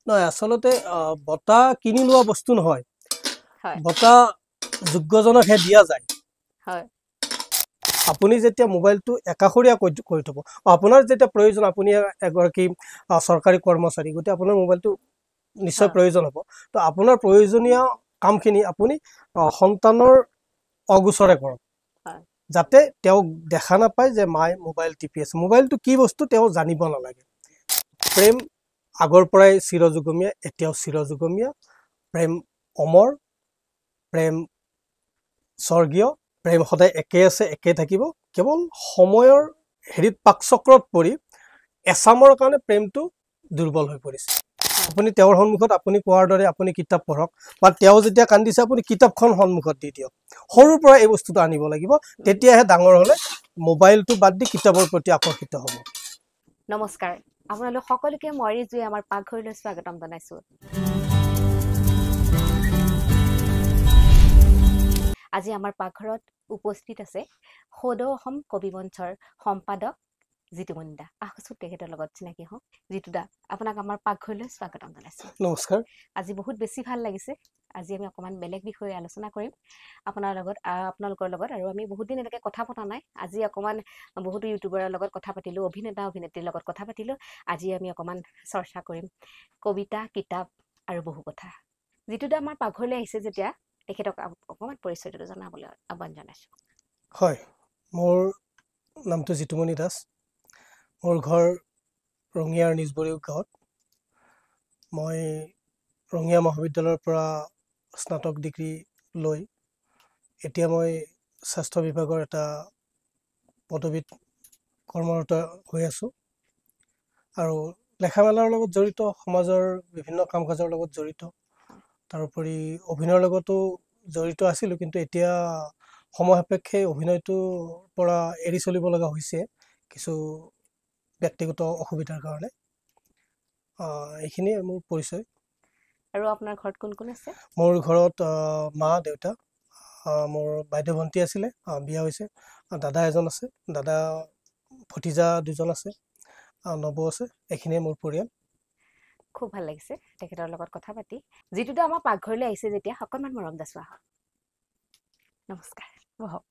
নহয় আচলতে বঁটা কিনি লোৱা বস্তু নহয় হয় বঁটা যোগ্যজনকহে দিয়া যায় হয় আপুনি যেতিয়া মোবাইলটো একাষৰীয়া কৰি থব আপোনাৰ যেতিয়া প্ৰয়োজন আপুনি এগৰাকী চৰকাৰী কৰ্মচাৰী গতি আপোনাৰ মোবাইলটো নিশ্চয় প্ৰয়োজন হ'ব তো আপোনাৰ প্ৰয়োজনীয় কামখিনি আপুনি সন্তানৰ অগোচৰে কৰক যাতে তেওঁ দেখা নাপায় যে মাই মোবাইল টিপি আছে মোবাইলটো কি বস্তু তেওঁ জানিব নালাগে প্ৰেম আগৰ পৰাই চিৰযুগমীয়া এতিয়াও চিৰযুগমীয়া প্ৰেম অমৰ প্ৰেম স্বৰ্গীয় প্ৰেম সদায় একে আছে একে থাকিব কেৱল সময়ৰ হেৰিত পাকচক্ৰত পৰি এছামৰ কাৰণে প্ৰেমটো দুৰ্বল হৈ পৰিছে আপুনি তেওঁৰ সন্মুখত আপুনি কোৱাৰ দৰে আপুনি কিতাপ পঢ়ক বা তেওঁ যেতিয়া কান্দিছে আপুনি কিতাপখন সন্মুখত দি দিয়ক সৰুৰ পৰা এই বস্তুটো আনিব লাগিব তেতিয়াহে ডাঙৰ হ'লে মোবাইলটো বাদ দি কিতাপৰ প্ৰতি আকৰ্ষিত হ'ব নমস্কাৰ আপোনালোক সকলোকে মই ৰিজুৱে আমাৰ পাকঘৰলৈ স্বাগতম জনাইছো আজি আমাৰ পাকঘৰত উপস্থিত আছে সদৌ অসম কবি মঞ্চৰ সম্পাদক জিতুমণি দা আহকচোন তেখেতৰ লগত চিনাকি হওঁ জিতু দা আপোনাক আমাৰ পাকঘৰলৈ স্বাগতম জনাইছো নমস্কাৰ আজি বহুত বেছি ভাল লাগিছে আজি আমি অকমান বেলেগ বিষয়ে আলোচনা কৰিম আপোনালোকৰ লগত আৰু আমি বহুত দিন এনেকৈ কথা পতা নাই আজি অকমান বহুতো ইউটিউবাৰৰ লগত কথা পাতিলো অভিনেতা অভিনেত্ৰীৰ লগত কথা পাতিলো আজি আমি অকমান চৰ্চা কৰিম কবিতা কিতাপ আৰু বহু কথা জিতু দা আমাৰ পাকঘৰলৈ আহিছে যেতিয়া তেখেতক অকমান পৰিচয়টো জনাবলৈ আহ্বান জনাইছো হয় মোৰ নামটো জিতুমণি দাস মোৰ ঘৰ ৰঙিয়াৰ নিজবৰী গাঁৱত মই ৰঙিয়া মহাবিদ্যালয়ৰ পৰা স্নাতক ডিগ্ৰী লৈ এতিয়া মই স্বাস্থ্য বিভাগৰ এটা পদবীত কৰ্মৰত হৈ আছো আৰু লেখা মেলাৰ লগত জড়িত সমাজৰ বিভিন্ন কাম কাজৰ লগত জড়িত তাৰোপৰি অভিনয়ৰ লগতো জড়িত আছিলো কিন্তু এতিয়া সময় সাপেক্ষে অভিনয়টোৰ পৰা এৰি চলিব লগা হৈছে কিছু ব্যক্তিগত অসুবিধাৰ কাৰণে এইখিনিয়ে মোৰ পৰিচয় আৰু আপোনাৰ ঘৰত কোন কোন আছে মোৰ ঘৰত মা দেউতা মোৰ বাইদেউ ভণ্টি আছিলে বিয়া হৈছে দাদা এজন আছে দাদা ভতিজা দুজন আছে নবৌ আছে এইখিনিয়ে মোৰ পৰিয়াল খুব ভাল লাগিছে তেখেতৰ লগত কথা পাতি যিটো আমাৰ পাকঘৰলৈ আহিছে যেতিয়া অকণমান মৰম দাসোৱা নমস্কাৰ বহক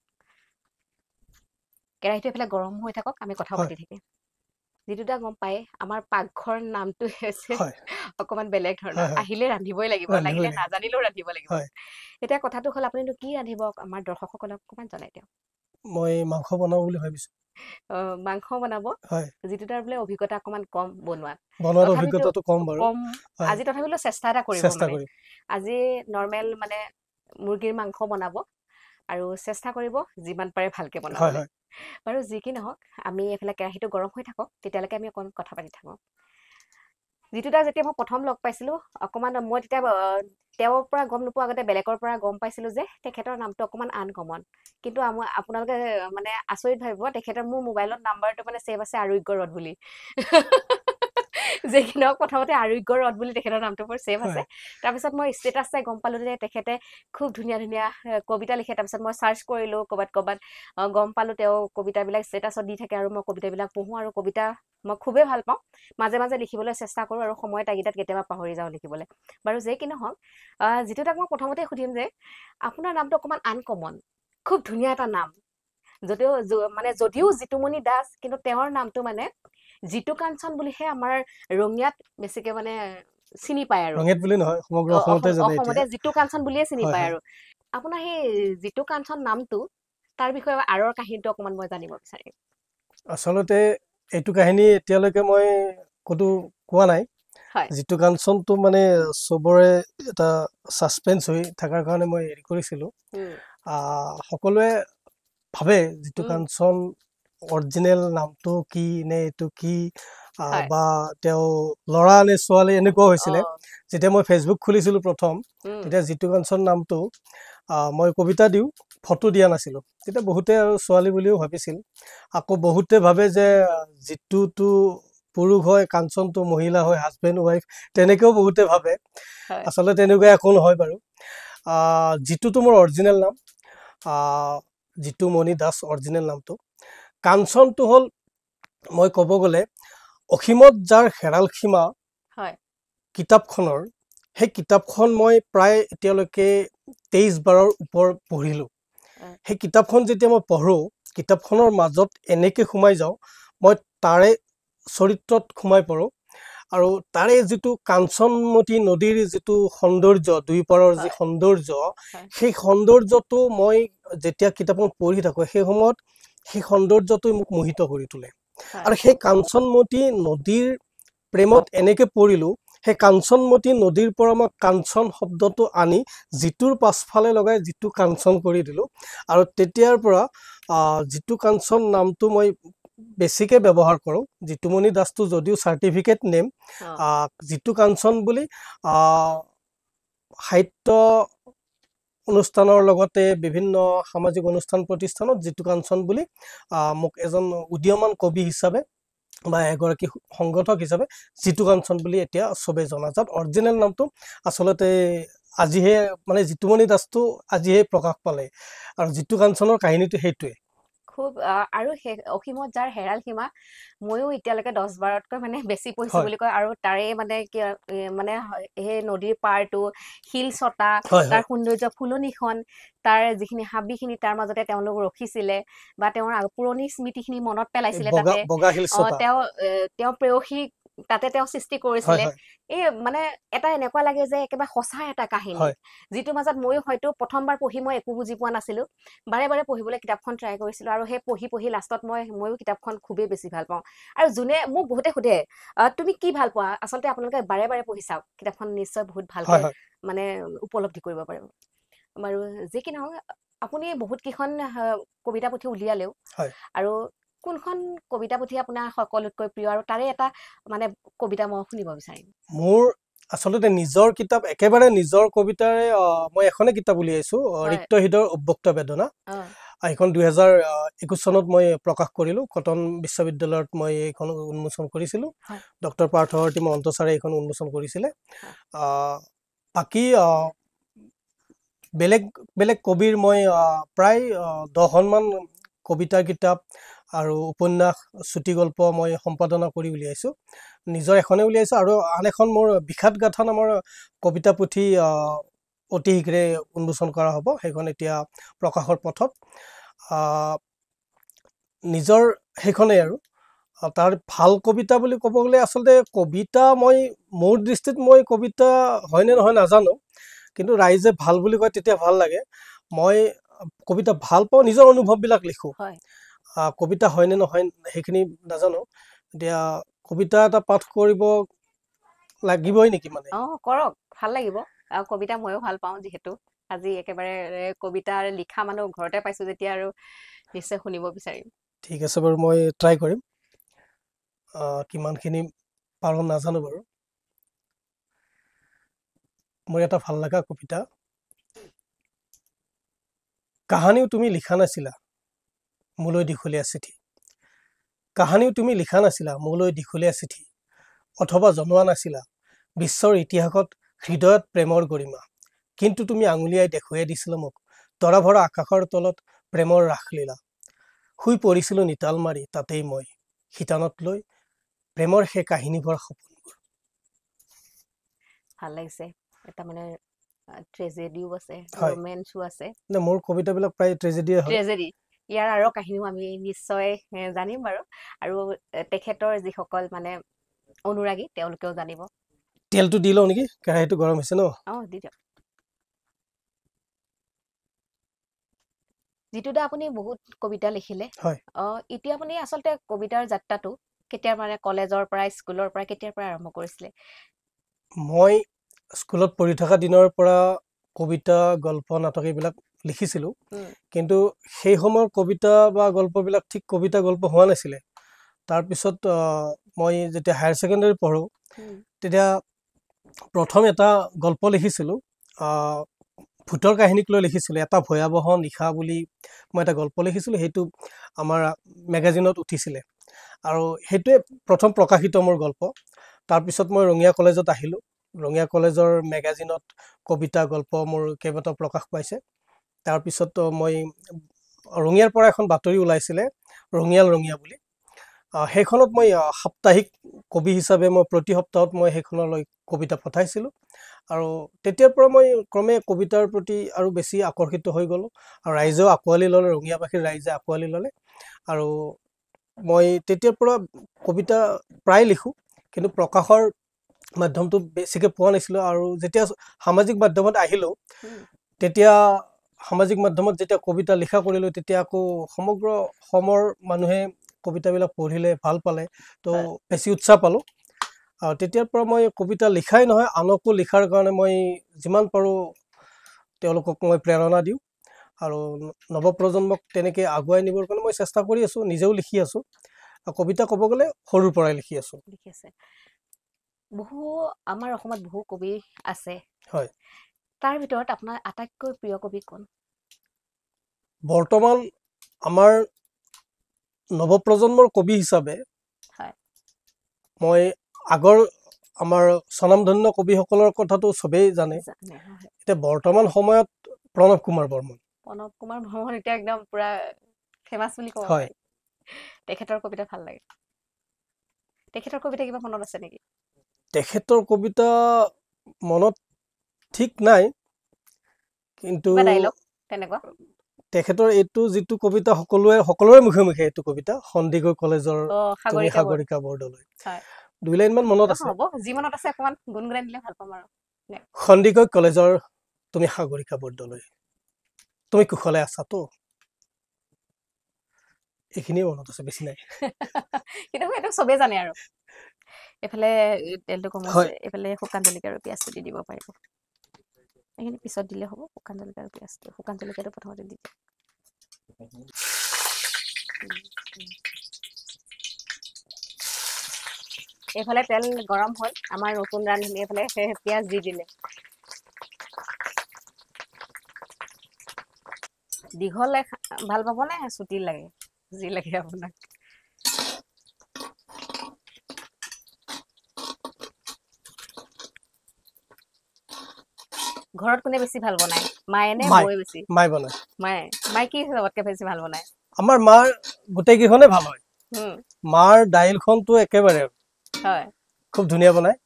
কেৰাহীটো এফালে গৰম হৈ থাকক আমি কথা পাতি থাকিম যিটোটা গম পায় আমাৰ পাকঘৰ নামটো হৈছে অকমান বেলেগ ধৰণৰ আহিলে ৰান্ধিবই লাগিব লাগিলে নাজানিলেও ৰান্ধিব লাগিব এতিয়া কথাটো হ'ল আপুনিনো কি ৰান্ধিব আমাৰ দৰ্শকসকলক অকমান জনাই দিয়ক মই মাংস বনাব বুলি ভাবিছো মাংস বনাব যিটো তাৰ বোলে অভিজ্ঞতা অকমান কম বনোৱাৰ অভিজ্ঞতাটো কম বাৰু আজি তথাপিও চেষ্টা এটা কৰিব মানে আজি নৰ্মেল মানে মুৰ্গীৰ মাংস বনাব আৰু চেষ্টা কৰিব যিমান পাৰে ভালকে বনাবলৈ বাৰু যি কি নহওক আমি এফালে কেৰাহীটো গৰম হৈ থাকক তেতিয়ালৈকে আমি অকণ কথা পাতি থাকোঁ যিটোটা যেতিয়া মই প্ৰথম লগ পাইছিলো অকমান মই তেতিয়া তেওঁৰ পৰা গম নোপোৱা আগতে বেলেগৰ পৰা গম পাইছিলো যে তেখেতৰ নামটো অকমান আনকমন কিন্তু আপোনালোকে মানে আচৰিত ভাবিব তেখেতৰ মোৰ মোবাইলত নাম্বাৰটো মানে সেভ আছে আৰোগ্য ৰথ বুলি যে কিনক প্ৰথমতে আৰোগ্য ৰথ বুলি তেখেতৰ নামটো মোৰ সেভ আছে তাৰপিছত মই ষ্টেটাছ চাই গম পালো যে তেখেতে খুব ধুনীয়া ধুনীয়া কবিতা লিখে তাৰপিছত মই সাৰ্চ কৰিলো ক'বাত গম পালো তেওঁ কবিতাবিলাক ষ্টেটাছত দি থাকে আৰু মই কবিতাবিলাক পঢ়ো আৰু কবিতা মই খুবেই ভাল পাওঁ মাজে মাজে লিখিবলৈ চেষ্টা কৰো আৰু সময় তাগিদাত কেতিয়াবা পাহৰি যাওঁ লিখিবলৈ বাৰু যে কি নহওক যিটো তাক মই প্ৰথমতে সুধিম যে আপোনাৰ নামটো অকমান আনকমন খুব ধুনীয়া এটা নাম যদিও জিতুমণি দাস কিন্তু তেওঁৰ নামটো মানে জিতু কাঞ্চন বুলিহে আমাৰ ৰঙিয়াত বেছিকে মানে চিনি পায় আৰু ৰঙিয়াত বুলি নহয় সমগ্ৰ অসমতে জিতু কাঞ্চন বুলিয়ে চিনি পায় আৰু আপোনাৰ সেই জিতু কাঞ্চন নামটো তাৰ বিষয়ে আৰৰ কাহিনীটো অকমান মই জানিব বিচাৰিম আচলতে এইটো কাহিনী এতিয়ালৈকে মই কতো কোৱা নাই জিতু কাঞ্চনটো মানে সবৰে এটা সাসপেন্স হৈ থকাৰ কাৰণে মই হেৰি কৰিছিলো সকলোৱে ভাবে জিতু কাঞ্চন অৰিজিনেল নামটো কি নে এইটো কি বা তেওঁ লৰা নে ছোৱালী এনেকুৱা হৈছিলে যেতিয়া মই ফেচবুক খুলিছিলো প্ৰথম তেতিয়া জিতু কাঞ্চন নামটো মই কবিতা দিও ফটো দিয়া নাছিলো তেতিয়া বহুতে আৰু ছোৱালী বুলিও ভাবিছিল আকৌ বহুতে ভাবে যে জিতুটো পুৰুষ হয় কাঞ্চনটো মহিলা হয় হাজবেণ্ড ওয়াইফ তেনেকেও বহুতে ভাবে আসলে তেনেকুৱা একো নহয় বাৰু জিতুটো মোৰ অৰিজিনেল নাম জিতুমণি দাস অৰিজিনেল নামটো কাঞ্চনটো হল মই ক'ব গ'লে অসীমত যাৰ হেৰাল সীমা কিতাপখনৰ সেই কিতাপখন মই প্ৰায় এতিয়ালৈকে 23 বাৰৰ ওপৰ পঢ়িলোঁ। সেই কিতাপখন যেতিয়া মই পঢ়োঁ, কিতাপখনৰ মাজত এনেকৈ সোমাই যাওঁ, মই তাৰে চৰিত্ৰত সোমাই পৰোঁ আৰু তাৰে যিটো কাঞ্চনমতী নদীৰ যিটো সৌন্দৰ্য, দুই পাৰৰ যি সৌন্দৰ্য, সেই সৌন্দৰ্যটো মই যেতিয়া কিতাপখন পঢ়ি থাকোঁ সেই সময়ত সেই সৌন্দৰ্যটোৱে মোক মোহিত কৰি তোলে। আৰু সেই কাঞ্চনমতী নদীৰ প্ৰেমত এনেকৈ পৰিলোঁ, সেই কাঞ্চনমতী নদীৰ পৰা মই কাঞ্চন শব্দটো আনি যিটোৰ পাছফালে লগাই যিটো কাঞ্চন কৰি দিলোঁ আৰু তেতিয়াৰ পৰা যিটো কাঞ্চন নামটো মই বেছিকৈ ব্যৱহাৰ কৰোঁ। জিতুমণি দাসটো যদিও চাৰ্টিফিকেট নেম, যিটো কাঞ্চন বুলি সাহিত্য অনুষ্ঠানৰ লগতে বিভিন্ন সামাজিক অনুষ্ঠান প্ৰতিষ্ঠানত যিটো কাঞ্চন বুলি মোক এজন উদীয়মান কবি হিচাপে বা এগৰাকী সংগঠক হিচাপে জিতু কাঞ্চন বুলি এতিয়া চবেই জনাজাত। অৰিজিনেল নামটো আচলতে আজিহে মানে জিতুমণি দাসটো আজিহে প্ৰকাশ পালে আৰু জিতু কাঞ্চনৰ কাহিনীটো সেইটোৱে। খুব আৰু অসীমত যাৰ হেৰাল সীমা ময়ো এতিয়ালৈকে 10-12তকৈ মানে বেছি পঢ়িছোঁ বুলি কয়। আৰু তাৰে মানে কি মানে সেই নদীৰ পাৰটো, শিল চটা, তাৰ সৌন্দৰ্য, ফুলনিখন, তাৰ যিখিনি হাবিখিনি, তাৰ মাজতে তেওঁলোক ৰখিছিলে বা তেওঁৰ পুৰণি স্মৃতিখিনি মনত পেলাইছিলে তাতে। তেওঁ প্ৰেয়সীক তাতে তেওঁ সৃষ্টি কৰিছিলে। এই মানে এটা এনেকুৱা লাগে যে একেবাৰে সঁচা এটা কাহিনী, যিটো মাজত ময়ো হয়তো প্ৰথমবাৰ পঢ়ি মই একো বুজি পোৱা নাছিলোঁ, বাৰে বাৰে পঢ়িবলৈ কিতাপখন ট্ৰাই কৰিছিলোঁ আৰু সেই পঢ়ি লাষ্টত ময়ো কিতাপখন খুবেই বেছি ভাল পাওঁ। আৰু যোনে মোক বহুতে সোধে তুমি কি ভাল পোৱা, আচলতে আপোনালোকে বাৰে বাৰে পঢ়ি চাওক, কিতাপখন নিশ্চয় বহুত ভালকৈ মানে উপলব্ধি কৰিব পাৰিব। বাৰু যি কি নহওক, আপুনি বহুত কেইখন কবিতা পুথি উলিয়ালেও আৰু কোনখন কবিতা পুথি আপোনাৰ সকলোতকৈ প্ৰিয়, আৰু তাৰে এটা মানে কবিতা মই শুনিব বিচাৰিম। মোৰ আচলতে নিজৰ কিতাপ, একেবাৰে নিজৰ কবিতাৰে মই এখনে কিতাপ উলিয়াইছোঁ, ৰিক্ত হৃদয়ৰ অব্যক্ত বেদনা। এইখন 2021 চনত মই প্ৰকাশ কৰিলোঁ। কটন বিশ্ববিদ্যালয়ত মই এইখন উন্মোচন কৰিছিলোঁ। ডক্টৰ পাৰ্থসাৰথী মহন্ত ছাৰে এইখন উন্মোচন কৰিছিলে। বাকী বেলেগ বেলেগ কবিৰ মই প্ৰায় 10খনমান কবিতাৰ কিতাপ আৰু উপন্যাস, চুটিগল্প মই সম্পাদনা কৰি উলিয়াইছোঁ। নিজৰ এখনে উলিয়াইছোঁ আৰু আন এখন মোৰ বিষাদ গাথা নামৰ কবিতা পুথি অতি শীঘ্ৰে উন্মোচন কৰা হ'ব। সেইখন এতিয়া প্ৰকাশৰ পথত। নিজৰ সেইখনেই আৰু তাৰ ভাল কবিতা বুলি ক'ব গ'লে আচলতে কবিতা মোৰ দৃষ্টিত মই কবিতা হয়নে নহয় নাজানো, কিন্তু ৰাইজে ভাল বুলি কয় তেতিয়া ভাল লাগে। মই কবিতা ভাল পাওঁ, নিজৰ অনুভৱবিলাক লিখোঁ। কবিতা হয়নে নহয় সেইখিনি নাজানো। এতিয়া কবিতা এটা পাঠ কৰিব লাগিবই নেকি? মানে কৰক, ভাল লাগিব। কবিতা ময়ো ভাল পাওঁ, যিহেতু আজি একেবাৰে কবিতা লিখা মানুহ ঘৰতে পাইছোঁ যেতিয়া আৰু নিশ্চয় শুনিব বিচাৰিম। ঠিক আছে বাৰু, মই ট্ৰাই কৰিম। কিমানখিনি পাৰোঁ নাজানো বাৰু। মোৰ এটা ভাল লগা কবিতা। কাহানিও তুমি লিখা নাছিলা মোলৈ দীঘলীয়া চিঠি, কাহানিও তুমি লিখা নাছিলা মোলৈ দীঘলীয়া চিঠি, অথবা জনোৱা নাছিলা বিশ্বৰ ইতিহাসত হৃদয়ত প্ৰেমৰ গৰিমা, কিন্তু তুমি আঙুলিয়াই দেখুৱাই দিছিলা মোক তৰা ভৰা আকাশৰ তলত প্ৰেমৰ ৰাসলীলা। শুই পৰিছিলোঁ নিতাল মাৰি তাতেই মই শিতানত লৈ প্ৰেমৰ সেই কাহিনীভৰ সপোনবোৰ। ভাল লাগিছে। এটা মানে ট্ৰেজেডিও আছে, ৰোমেন্সো আছে। মোৰ কবিতাবিলাক প্ৰায় ট্ৰেজেডিয়ে হয়। ট্ৰেজেডি, ইয়াৰ আৰু কাহিনীও আমি নিশ্চয় জানিম বাৰু, আৰু তেখেতৰ যিসকল মানে অনুৰাগী তেওঁলোকেও জানিব। তেলটো দি লওঁ নেকি? কেৰাহীটো গৰম হৈছে ন? দি দিয়ক। জিতুদা, আপুনি বহুত কবিতা লিখিলে। এতিয়া আপুনি আচলতে কবিতাৰ যাত্ৰাটো কেতিয়াৰ মানে কলেজৰ পৰা, স্কুলৰ পৰা কেতিয়াৰ পৰা আৰম্ভ কৰিছিলে? মই স্কুলত পঢ়ি থকা দিনৰ পৰা কবিতা, গল্প, নাটক এইবিলাক লিখিছিলোঁ, কিন্তু সেই সময়ৰ কবিতা বা গল্পবিলাক ঠিক কবিতা গল্প হোৱা নাছিলে। তাৰপিছত মই যেতিয়া হায়াৰ ছেকেণ্ডেৰী পঢ়োঁ তেতিয়া প্ৰথম এটা গল্প লিখিছিলোঁ, ভূতৰ কাহিনীক লৈ লিখিছিলোঁ। এটা ভয়াৱহ নিশা বুলি মই এটা গল্প লিখিছিলোঁ, সেইটো আমাৰ মেগাজিনত উঠিছিলে আৰু সেইটোৱে প্ৰথম প্ৰকাশিত মোৰ গল্প। তাৰপিছত মই ৰঙিয়া কলেজত আহিলোঁ। ৰঙিয়া কলেজৰ মেগাজিনত কবিতা, গল্প মোৰ কেইবাটাও প্ৰকাশ পাইছে। তাৰপিছত মই ৰঙিয়াৰ পৰা এখন বাতৰি ওলাইছিলে, ৰঙিয়াল ৰঙিয়া বুলি। সেইখনত মই সাপ্তাহিক কবি হিচাপে মই প্ৰতি সপ্তাহত মই সেইখনলৈ কবিতা পঠাইছিলোঁ আৰু তেতিয়াৰ পৰা মই ক্ৰমে কবিতাৰ প্ৰতি আৰু বেছি আকৰ্ষিত হৈ গ'লোঁ আৰু ৰাইজেও আঁকোৱালি ল'লে, ৰঙিয়াবাসীৰ ৰাইজে আঁকোৱালি ল'লে আৰু মই তেতিয়াৰ পৰা কবিতা প্ৰায় লিখোঁ, কিন্তু প্ৰকাশৰ মাধ্যমটো বেছিকৈ পোৱা নাছিলোঁ আৰু যেতিয়া সামাজিক মাধ্যমত আহিলোঁ তেতিয়া সামাজিক মাধ্যমত যেতিয়া কবিতা লিখা কৰিলোঁ তেতিয়া আকৌ সমগ্ৰ অসমৰ মানুহে কবিতাবিলাক পঢ়িলে, ভাল পালে, তো বেছি উৎসাহ পালোঁ আৰু তেতিয়াৰ পৰা মই কবিতা লিখাই নহয় আনকো লিখাৰ কাৰণে মই যিমান পাৰোঁ তেওঁলোকক মই প্ৰেৰণা দিওঁ আৰু নৱপ্ৰজন্মক তেনেকৈ আগুৱাই নিবৰ কাৰণে মই চেষ্টা কৰি আছোঁ, নিজেও লিখি আছোঁ। কবিতা ক'ব গ'লে সৰুৰ পৰাই লিখি আছোঁ। লিখি আছে। বহু আমাৰ অসমত বহু কবি আছে, হয়, তাৰ ভিতৰত আপোনাৰ আটাইতকৈ প্ৰিয় কবি কোন? বৰ্তমান আমাৰ নৱপ্ৰজন্মৰ কবি হিচাপে হয়। মই আগৰ আমাৰ স্বনামধন্য কবিসকলৰ কথাটো চবেই জানে। এতিয়া বৰ্তমান সময়ত প্ৰণৱ কুমাৰ বৰ্মন। প্ৰণৱ কুমাৰ বৰ্মন এতিয়া একদম পুৰা ফেমাছ বুলি ক'ব হয়। পাৰি। তেখেতৰ কবিতা ভাল লাগে। তেখেতৰ কবিতা কিবা মনত আছে নেকি? তেখেতৰ কবিতা মনত ঠিক নাই, কিন্তু কিবা ডাইলগ তেনেকুৱা? তেখেতৰ এইটো যিটো কবিতা সকলোৰে মুখে মুখে এইটো কবিতা, সন্দিকৈ কলেজৰ তুমি সাগৰিকা বৰদলৈ। হয়। 2 লাইনমান মনত আছে। হ'ব, যি মনত আছে অকমান গুণগুণাই দিলে ভাল পাম আৰু। সন্দিকৈ কলেজৰ তুমি সাগৰিকা বৰদলৈ, তুমি কুশলে আছাতো? এইখিনিয়ে মনত আছে, বেছি নাই। কিন্তু এইটো চবেই জানে আৰু। এইফালে তেলটো কম হয়। আছে, এইফালে শুকান জলকীয়া আৰু পিঁয়াজটো দি দিব পাৰিব। এইখিনি পিছত দিলে হ'ব, শুকান জলকীয়া আৰু পিঁয়াজটো। শুকান জলকীয়াটো প্ৰথমতে দি দিম। এইফালে তেল গৰম হ'ল, আমাৰ নতুন ৰান্ধনী এইফালে পিঁয়াজ দি দিলে। দীঘলে ভাল পাব নে চুটি লাগে? যি লাগে আপোনাক। ঘৰত কোনে বেছি ভাল বনায়, মায়ে নে বৌয়ে বেছি? মায়ে বনায়। মায়ে কি চবতকে বেছি ভাল বনায়? আমাৰ মাৰ গোটেইকেইখনে ভাল হয়। মাৰ দাইলখনটো একেবাৰে হয়, খুব ধুনীয়া বনায়।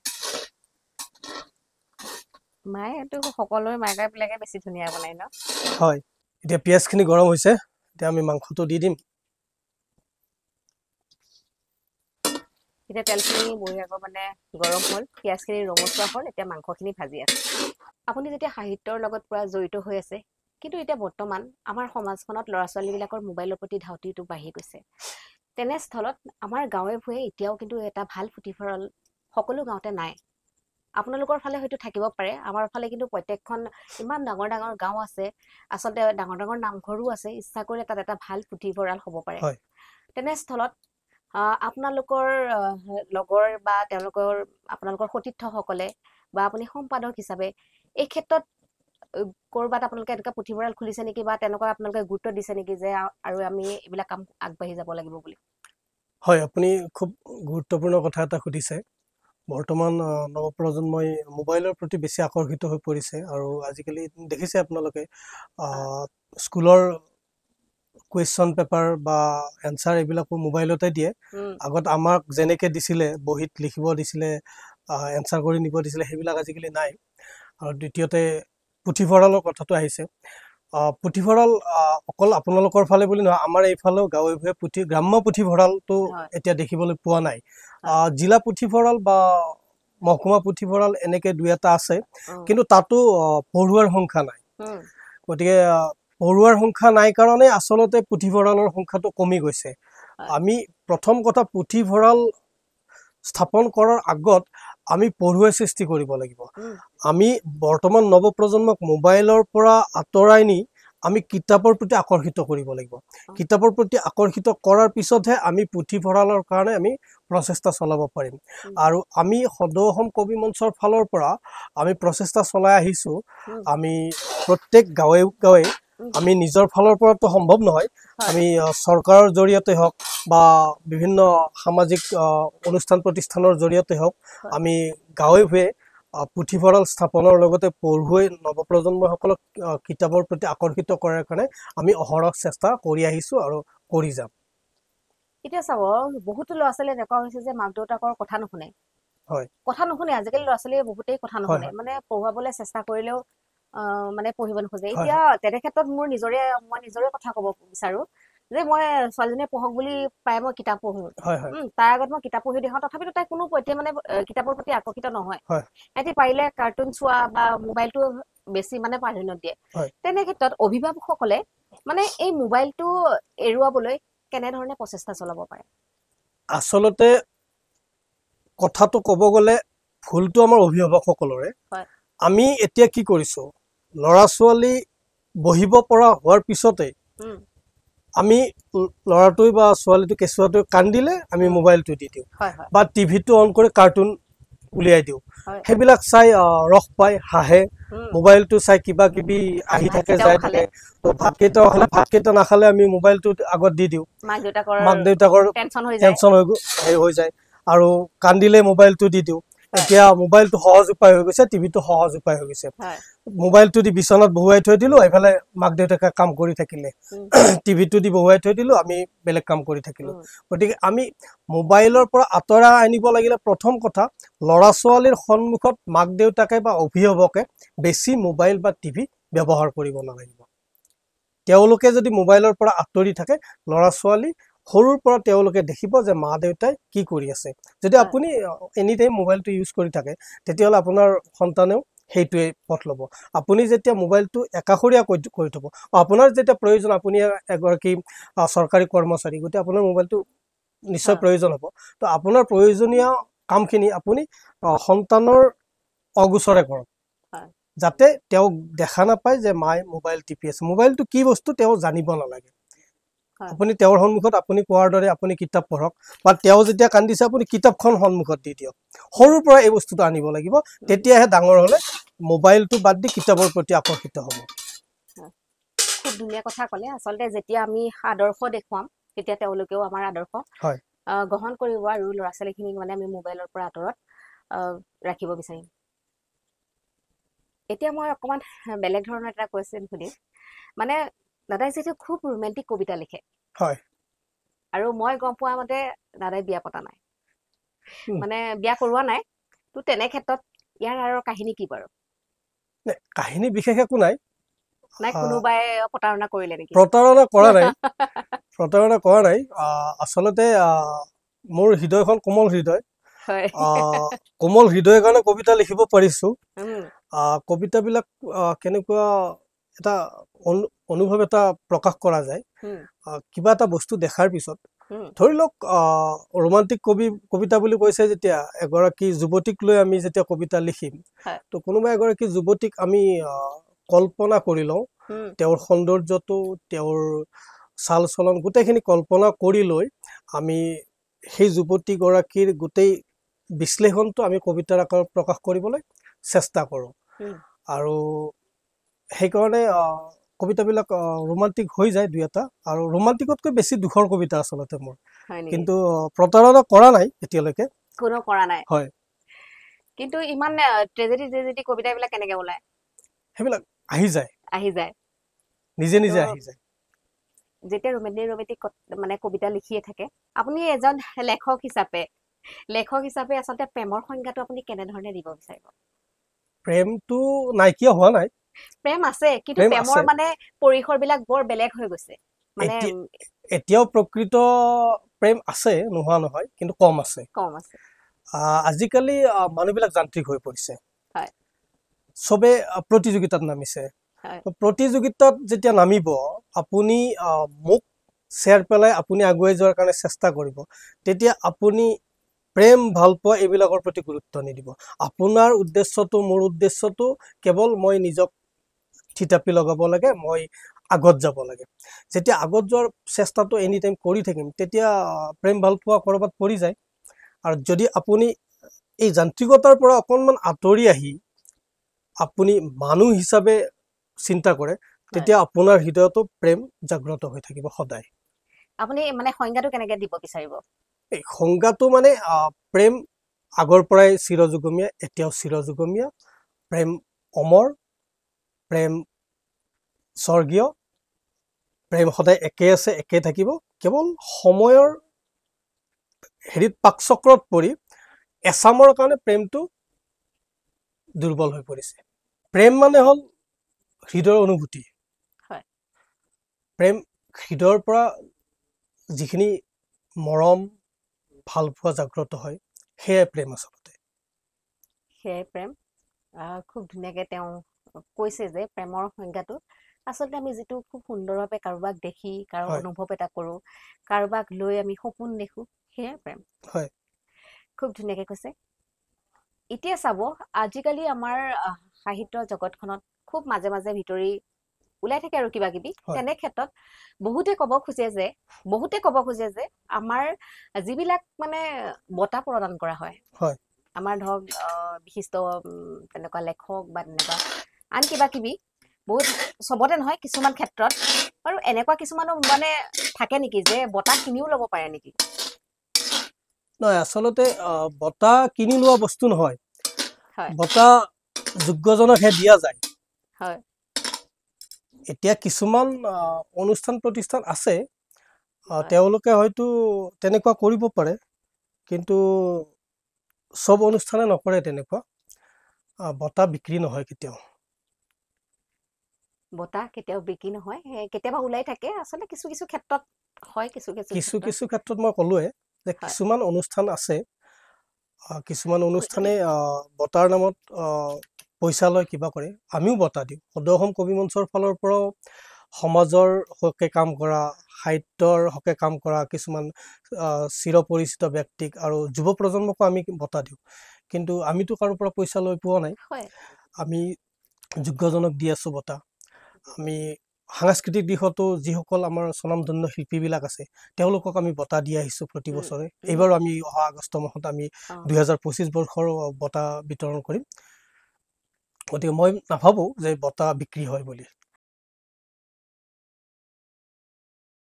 মায়েতো সকলোৰে মায়েকবিলাকে বেছি ধুনীয়া বনায় ন? হয়, এতিয়া পিঁয়াজখিনি গৰম হৈছে, এতিয়া আমি মাংসটো দি দিম। এতিয়া তেলখিনি বঢ়িয়াকৈ মানে গৰম হ'ল, পিঁয়াজখিনি ৰঙচুৱা হ'ল, এতিয়া মাংসখিনি ভাজি আছে। আপুনি যেতিয়া সাহিত্যৰ লগত পুৰা জড়িত হৈ আছে, কিন্তু এতিয়া বৰ্তমান আমাৰ সমাজখনত ল'ৰা-ছোৱালীবিলাকৰ মোবাইলৰ প্ৰতি ধাউতিটো বাঢ়ি গৈছে। তেনেস্থলত আমাৰ গাঁৱে ভূঞে এতিয়াও কিন্তু এটা ভাল পুথিভঁৰাল সকলো গাঁৱতে নাই। আপোনালোকৰ ফালে হয়তো থাকিব পাৰে, আমাৰ ফালে কিন্তু প্ৰত্যেকখন ইমান ডাঙৰ ডাঙৰ গাঁও আছে, আচলতে ডাঙৰ ডাঙৰ নামঘৰো আছে, ইচ্ছা কৰিলে তাত এটা ভাল পুথিভঁৰাল হ'ব পাৰে। তেনেস্থলত আপোনালোকৰ লগৰ বা আপোনালোকৰ সতীৰ্থসকলে বা আপুনি সম্পাদক হিচাপে এই ক্ষেত্ৰত ক'ৰবাত আপোনালোকে এনেকুৱা পুথিভঁৰাল খুলিছে নেকি বা তেনেকুৱা আপোনালোকে গুৰুত্ব দিছে নেকি যে আৰু আমি এইবিলাক কাম আগবাঢ়ি যাব লাগিব বুলি? হয়, আপুনি খুব গুৰুত্বপূৰ্ণ কথা এটা সুধিছে। বৰ্তমান নৱপ্ৰজন্মই মোবাইলৰ প্ৰতি বেছি আকৰ্ষিত হৈ পৰিছে আৰু আজিকালি দেখিছে আপোনালোকে স্কুলৰ কুৱেশ্যন পেপাৰ বা এনচাৰ এইবিলাকো মোবাইলতে দিয়ে। আগত আমাক যেনেকৈ দিছিলে, বহীত লিখিব দিছিলে, এনচাৰ কৰি নিব দিছিলে, সেইবিলাক আজিকালি নাই। আৰু দ্বিতীয়তে পুথিভঁৰালৰ কথাটো আহিছে। পুথিভঁৰাল অকল আপোনালোকৰ ফালে বুলি নহয়, আমাৰ এইফালেও গাঁৱে ভূঞে গ্ৰাম্য পুথিভঁৰালটো এতিয়া দেখিবলৈ পোৱা নাই। জিলা পুথিভঁৰাল বা মহকুমা পুথিভঁৰাল এনেকৈ 2-এটা আছে, কিন্তু তাতো পঢ়ুৱাৰ সংখ্যা নাই। গতিকে পঢ়ুৱাৰ সংখ্যা নাই কাৰণে আচলতে পুথিভঁৰালৰ সংখ্যাটো কমি গৈছে। আমি প্ৰথম কথা পুথিভঁৰাল স্থাপন কৰাৰ আগত আমি পঢ়ুৱৈ সৃষ্টি কৰিব লাগিব। আমি বৰ্তমান নৱপ্ৰজন্মক মোবাইলৰ পৰা আঁতৰাই নি আমি কিতাপৰ প্ৰতি আকৰ্ষিত কৰিব লাগিব। কিতাপৰ প্ৰতি আকৰ্ষিত কৰাৰ পিছতহে আমি পুথিভঁৰালৰ কাৰণে আমি প্ৰচেষ্টা চলাব পাৰিম। আৰু আমি সদৌ অসম কবি মঞ্চৰ ফালৰ পৰা আমি প্ৰচেষ্টা চলাই আহিছোঁ। আমি প্ৰত্যেক গাঁৱে গাঁৱে আমি নিজৰ ফালৰ পৰাতো সম্ভৱ নহয়, আমি চৰকাৰৰ জৰিয়তে হওক বা বিভিন্ন সামাজিক অনুষ্ঠান প্ৰতিষ্ঠানৰ জৰিয়তে হওক আমি গাঁৱে ভূঞে পুথিভঁৰাল স্থাপনৰ লগতে পঢ়ুৱৈ নৱপ্ৰজন্মসকলক কিতাপৰ প্ৰতি আকৰ্ষিত কৰাৰ কাৰণে আমি অহৰহ চেষ্টা কৰি আহিছোঁ আৰু কৰি যাম। এতিয়া চাব বহুতো ল'ৰা ছোৱালী এনেকুৱা হৈছে যে মাক দেউতাকৰ কথা নুশুনে হয় কথা নুশুনে আজিকালি ল'ৰা ছোৱালীয়ে বহুতেই কথা হয় নুশুনে মানে পঢ়ুৱাবলৈ চেষ্টা কৰিলেও মানে পঢ়িব নোখোজে হয় এতিয়া তেনে ক্ষেত্ৰত মই নিজৰে কথা ক'ব বিচাৰো যে মই ছোৱালীজনীয়ে পঢ়ক বুলি প্ৰায় মই কিতাপ পঢ়ো হয় হয় তাৰ আগত মই কিতাপ পঢ়ি দেখাওঁ তথাপিতো তাই কোনো পধ্যে মানে কিতাপৰ প্ৰতি আকৰ্ষিত নহয় হয় সিহঁতি পাৰিলে কাৰ্টুন চোৱা বা মোবাইলটো বেছি মানে প্ৰাধান্য দিয়ে হয় তেনে ক্ষেত্ৰত অভিভাৱকসকলে মানে এই মোবাইলটো এৰুৱাবলৈ কেনেধৰণে প্ৰচেষ্টা চলাব পাৰে আচলতে কথাটো ক'ব গ'লে ভুলটো আমাৰ অভিভাৱকসকলৰে হয় আমি এতিয়া কি কৰিছো ল'ৰা ছোৱালী বহিব পৰা হোৱাৰ পিছতে উম আমি ল'ৰাটোৱে বা ছোৱালীটো কেঁচুৱাটোৱে কান্দিলে আমি উম মোবাইলটো দি দিওঁ হয় হয় বা টিভিটো অন কৰি কাৰ্টুন উলিয়াই দিওঁ হয় সেইবিলাক চাই ৰস পাই হাঁহে উম মোবাইলটো চাই কিবা কিবি আহি থাকে ভাতকেইটাও যাই খালে থাকে তো ভাতকেইটা খালে ভাতকেইটা নাখালে আমি মোবাইলটো আগত দি দিওঁ মাক দেউতাকৰ মাক দেউতাকৰ টেনচন হৈ যায় টেনচন হৈ যায় আৰু কান্দিলে মোবাইলটো দি দিওঁ হয় এতিয়া মোবাইলটো সহজ উপায় হৈ গৈছে টিভিটো সহজ উপায় হৈ গৈছে হয় মোবাইলটো দি বিচনাত বহুৱাই থৈ দিলো এইফালে মাক দেউতাকে কাম কৰি থাকিলে উম টিভিটো দি বহুৱাই থৈ দিলো আমি বেলেগ কাম কৰি থাকিলো উম গতিকে আমি মোবাইলৰ পৰা আঁতৰাই আনিব লাগিলে প্ৰথম কথা ল'ৰা ছোৱালীৰ সন্মুখত মাক দেউতাকে বা অভিভাৱকে বেছি মোবাইল বা টিভি ব্যৱহাৰ কৰিব নালাগিব তেওঁলোকে যদি মোবাইলৰ পৰা আঁতৰি থাকে ল'ৰা ছোৱালী সৰুৰ পৰা তেওঁলোকে দেখিব যে মা দেউতাই কি কৰি আছে যদি হয় আপুনি এনি টাইম মোবাইলটো ইউজ কৰি থাকে তেতিয়াহ'লে আপোনাৰ সন্তানেও সেইটোৱে পথ ল'ব আপুনি যেতিয়া মোবাইলটো একাষৰীয়া কৰি থব আপোনাৰ যেতিয়া প্ৰয়োজন আপুনি এগৰাকী চৰকাৰী কৰ্মচাৰী গতিকে আপোনাৰ মোবাইলটো নিশ্চয় হয় প্ৰয়োজন হ'ব তো আপোনাৰ প্ৰয়োজনীয় কামখিনি আপুনি সন্তানৰ অগোচৰে কৰক হয় যাতে তেওঁক দেখা নাপায় যে মায়ে মোবাইল টিপি আছে মোবাইলটো কি বস্তু তেওঁ জানিব নালাগে হয় আপুনি তেওঁৰ সন্মুখত আপুনি কোৱাৰ দৰে আপুনি কিতাপ পঢ়ক বা তেওঁ যেতিয়া কান্দিছে আপুনি কিতাপখন সন্মুখত দি দিয়ক সৰুৰ পৰা এই বস্তুটো আনিব লাগিব তেতিয়াহে ডাঙৰ হ'লে মোবাইলটো বাদ দি কিতাপৰ প্ৰতি আকৰ্ষিত হ'ব খুব ধুনীয়া কথা ক'লে আচলতে যেতিয়া আমি আদৰ্শ দেখুৱাম তেতিয়া তেওঁলোকেও আমাৰ আদৰ্শ হয় গ্ৰহণ কৰিব আৰু ল'ৰা ছোৱালীখিনিক মানে আমি মোবাইলৰ পৰা আঁতৰত ৰাখিব বিচাৰিম এতিয়া মই অকণমান বেলেগ ধৰণৰ এটা কুৱেশ্যন সুধিম মানে দাদাই যিহেতু খুব ৰোমেণ্টিক কবিতা লিখে হয় আৰু মই গম পোৱা মতে দাদাই বিয়া পতা নাই উম। মানে বিয়া কৰোৱা নাই তো তেনে ক্ষেত্ৰত ইয়াৰ আৰু কাহিনী কি বাৰু কাহিনী বিশেষ একো নাই নাই কোনোবাই প্ৰতাৰণা কৰিলে নেকি প্ৰতাৰণা কৰা নাই প্ৰতাৰণা কৰা নাই আচলতে মোৰ হৃদয়খন কোমল হৃদয় হয় কোমল হৃদয়ৰ কাৰণে কবিতা লিখিব পাৰিছো উম কবিতাবিলাক কেনেকুৱা এটা অনুভৱ এটা প্ৰকাশ কৰা যায় উম কিবা এটা বস্তু দেখাৰ পিছত উম ধৰি লওক ৰোমান্টিক কবিতা বুলি কৈছে যেতিয়া এগৰাকী যুৱতীক লৈ আমি যেতিয়া কবিতা লিখিম হয় তো কোনোবা এগৰাকী যুৱতীক আমি কল্পনা কৰি লওঁ উম তেওঁৰ সৌন্দৰ্যটো তেওঁৰ চাল চলন গোটেইখিনি কল্পনা কৰি লৈ আমি সেই যুৱতীগৰাকীৰ গোটেই বিশ্লেষণটো আমি কবিতাৰ আকাৰত প্ৰকাশ কৰিবলৈ চেষ্টা কৰোঁ উম আৰু সেইকাৰণে কবিতাবিলাক ৰোমান্টিক হৈ যায় দুই এটা আৰু ৰোমান্টিকতকৈ বেছি দুখৰ কবিতা আচলতে মোৰ হয় নেকি কিন্তু প্ৰতাৰণা কৰা নাই এতিয়ালৈকে কোনো কৰা নাই হয় কিন্তু ইমান ট্ৰেজেডি কবিতাবিলাক কেনেকে ওলায় সেইবিলাক আহি যায় আহি যায় নিজে তো নিজে আহি যায় যেতিয়া ৰোমেণ্টিক মানে কবিতা লিখিয়ে থাকে আপুনি এজন লেখক হিচাপে আচলতে প্ৰেমৰ সংজ্ঞাটো আপুনি কেনেধৰণে দিব বিচাৰিব প্ৰেমটো নাইকিয়া হোৱা নাই প্ৰেম আছে কিন্তু প্ৰেম প্ৰেমৰ আছে মানে পৰিসৰবিলাক বৰ বেলেগ হৈ গৈছে মানে এতিয়াও প্ৰকৃত প্ৰেম আছে নোহোৱা নহয় কিন্তু কম আছে কম আছে আজিকালি মানুহবিলাক যান্ত্ৰিক হৈ পৰিছে হয় চবে প্ৰতিযোগিতাত নামিছে হয় প্ৰতিযোগিতাত যেতিয়া নামিব আপুনি মোক শ্বেয়াৰ পেলাই আপুনি আগুৱাই যোৱাৰ কাৰণে চেষ্টা কৰিব তেতিয়া আপুনি প্ৰেম ভাল পোৱা এইবিলাকৰ প্ৰতি গুৰুত্ব নিদিব আপোনাৰ উদ্দেশ্যটো মোৰ উদ্দেশ্যটো কেৱল মই নিজক থিতাপি লগাব লাগে মই আগত যাব লাগে যেতিয়া আগত যোৱাৰ চেষ্টাটো এনি টাইম কৰি থাকিম তেতিয়া প্ৰেম ভাল পোৱা কৰবাত পৰি যায় আৰু যদি আপুনি এই যান্ত্ৰিকতাৰ পৰা অকণমান আঁতৰি আহি আপুনি মানুহ হিচাপে চিন্তা কৰে তেতিয়া আপোনাৰ হৃদয়তো প্ৰেম জাগ্ৰত হৈ থাকিব সদায় আপুনি মানে সংজ্ঞাটো কেনেকে দিব বিচাৰিব এই সংজ্ঞাটো মানে প্ৰেম আগৰ পৰাই চিৰযুগমীয়া এতিয়াও চিৰযুগমীয়া প্ৰেম অমৰ প্ৰেম স্বৰ্গীয় প্ৰেম সদায় একে আছে একে থাকিব কেৱল সময়ৰ হেৰিত পাকচক্ৰত পৰি এছামৰ কাৰণে প্ৰেমটো দুৰ্বল হৈ পৰিছে। প্ৰেম মানে হ'ল হৃদয়ৰ অনুভূতি। হয়। প্ৰেম হৃদয়ৰ পৰা যিখিনি মৰম ভাল পোৱা জাগ্ৰত হয় সেয়াই প্ৰেম আচলতে। সেয়াই প্ৰেম। খুব ধুনীয়াকে তেওঁ কৈছে যে প্ৰেমৰ সংজ্ঞাটো আচলতে আমি যিটো খুব সুন্দৰভাৱে কাৰোবাক দেখি কাৰো হয় অনুভৱ এটা কৰো, কাৰোবাক লৈ আমি সপোন দেখো, সেয়াই প্ৰেম। হয় খুব ধুনীয়াকে কৈছে। এতিয়া চাব, আজিকালি আমাৰ সাহিত্য জগতখনত খুব মাজে মাজে ভিতৰি ওলাই থাকে আৰু কিবা কিবি। হয় তেনে ক্ষেত্ৰত বহুতে ক'ব খোজে যে আমাৰ যিবিলাক মানে বঁটা প্ৰদান কৰা হয়, হয় আমাৰ ধৰক বিশিষ্ট তেনেকুৱা লেখক বা তেনেকুৱা আন কিবা কিবি, বহুত চবতে নহয় কিছুমান ক্ষেত্ৰত আৰু এনেকুৱা কিছুমানো মানে থাকে নেকি যে বঁটা কিনিও ল'ব পাৰে নেকি? নহয়, আচলতে বঁটা কিনি লোৱা বস্তু নহয়। হয় বঁটা যোগ্যজনকহে দিয়া যায়। হয় এতিয়া কিছুমান অনুষ্ঠান প্ৰতিষ্ঠান আছে, হয় তেওঁলোকে হয়তো তেনেকুৱা কৰিব পাৰে, কিন্তু চব অনুষ্ঠানে নকৰে তেনেকুৱা। বঁটা বিক্ৰী নহয় কেতিয়াও। বঁটা কেতিয়াও বিক্ৰী নহয়, কেতিয়াবা ওলাই থাকে আচলতে কিছু কিছু ক্ষেত্ৰত হয়, কিছু কিছু কিছু ক্ষেত্ৰত কিছু ক্ষেত্ৰত মই ক'লোৱে যে হয়। কিছুমান অনুষ্ঠান আছে, কিছুমান অনুষ্ঠানে বঁটাৰ নামত পইচা লয়, কিবা কৰে। আমিও বঁটা দিওঁ। সদৌ অসম কবি মঞ্চৰ ফালৰ পৰাও সমাজৰ হকে কাম কৰা, সাহিত্যৰ হকে কাম কৰা কিছুমান চিৰপৰিচিত ব্যক্তিক আৰু যুৱ প্ৰজন্মকো আমি বঁটা দিওঁ। কিন্তু আমিতো কাৰো পৰা পইচা লৈ পোৱা নাই। হয় আমি যোগ্যজনক দি আছো বঁটা। আমি সাংস্কৃতিক দিশতো যিসকল আমাৰ স্বনামধন্য শিল্পীবিলাক আছে তেওঁলোকক আমি বঁটা দি আহিছো প্ৰতি বছৰে। এইবাৰো আমি অহা আগষ্ট মাহত আমি 2025 বৰ্ষৰ বঁটা বিতৰণ কৰিম। গতিকে মই নাভাবো যে বঁটা বিক্ৰী হয় বুলি।